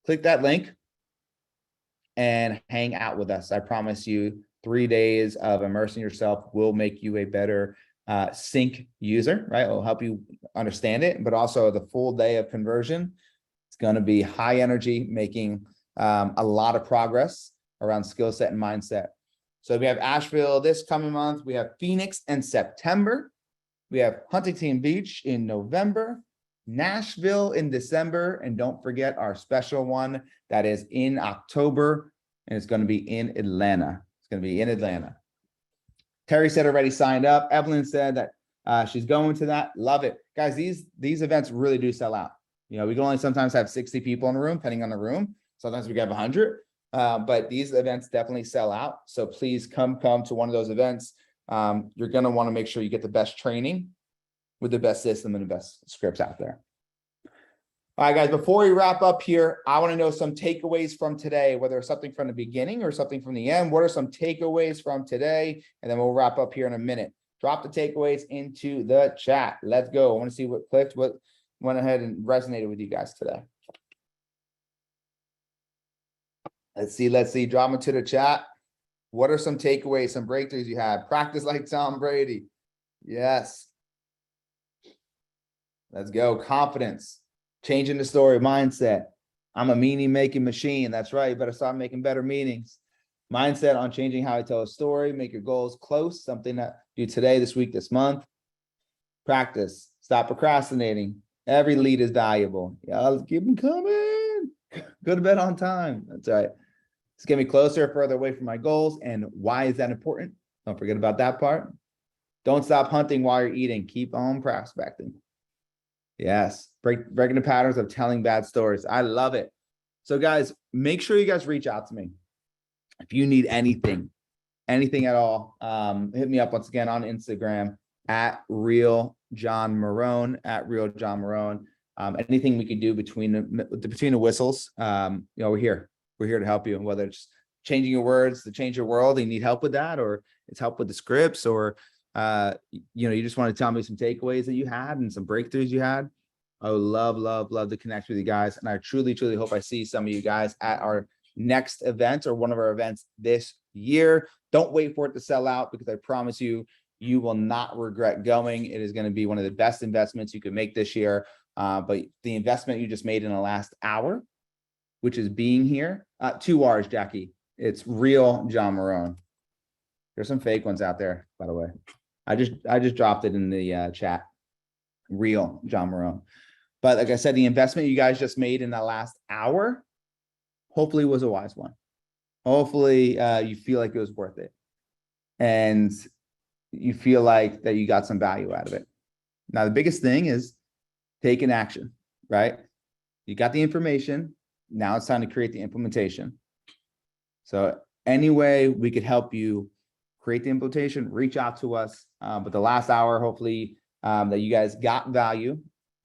Click that link and hang out with us. I promise you 3 days of immersing yourself will make you a better CINC user, right? It'll help you understand it, but also the full day of conversion. It's gonna be high energy, making a lot of progress around skill set and mindset. So we have Asheville this coming month. We have Phoenix in September. We have Huntington Beach in November. Nashville in December, and don't forget our special one that is in October, and it's going to be in Atlanta. It's going to be in Atlanta. Terry said already signed up. Evelyn said that she's going to that. Love it, guys. These events really do sell out. You know, we can only sometimes have 60 people in the room, depending on the room. Sometimes we can have 100, but these events definitely sell out. So please come to one of those events. You're going to want to make sure you get the best training with the best system and the best scripts out there. All right, guys, before we wrap up here, I want to know some takeaways from today, whether it's something from the beginning or something from the end. What are some takeaways from today? And then we'll wrap up here in a minute. Drop the takeaways into the chat. Let's go. I want to see what clicked, what went ahead and resonated with you guys today. Let's see. Drop into the chat. What are some takeaways, some breakthroughs you had? Practice like Tom Brady. Yes. Let's go. Confidence, changing the story, mindset. I'm a meaning making machine. That's right. You better start making better meanings. Mindset on changing how I tell a story, make your goals close, something that you do today, this week, this month. Practice, stop procrastinating. Every lead is valuable. Yeah, let's keep them coming. Go to bed on time. That's right. It's getting me closer, further away from my goals. And why is that important? Don't forget about that part. Don't stop hunting while you're eating. Keep on prospecting. Yes. Breaking the patterns of telling bad stories. I love it. So guys, make sure you guys reach out to me. If you need anything at all, hit me up once again on Instagram at Real John Marone, at Real John Marone. Anything we can do between the whistles, we're here. We're here to help you. And whether it's changing your words to change your world, and you need help with that, or it's help with the scripts, or you just want to tell me some takeaways that you had and some breakthroughs you had. I would love to connect with you guys. And I truly hope I see some of you guys at our next event or one of our events this year. Don't wait for it to sell out, because I promise you, you will not regret going. It is going to be one of the best investments you can make this year. But the investment you just made in the last hour, which is being here, 2 R's, Jackie. It's Real John Marone. There's some fake ones out there, by the way. I just dropped it in the chat. Real John Marone. But like I said, the investment you guys just made in the last hour, hopefully was a wise one. Hopefully you feel like it was worth it. And you feel like that you got some value out of it. Now, the biggest thing is taking action, right? You got the information. Now it's time to create the implementation. So any way we could help you create the implementation, reach out to us. But the last hour, hopefully that you guys got value.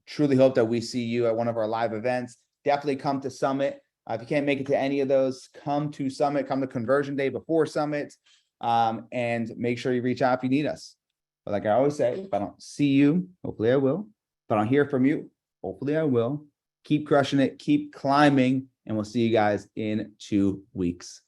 Truly hope that we see you at one of our live events. Definitely come to Summit. If you can't make it to any of those, come to Summit, come to Conversion Day before Summit, and make sure you reach out if you need us. But like I always say, if I don't see you, hopefully I will. If I don't hear from you, hopefully I will. Keep crushing it, keep climbing, and we'll see you guys in 2 weeks.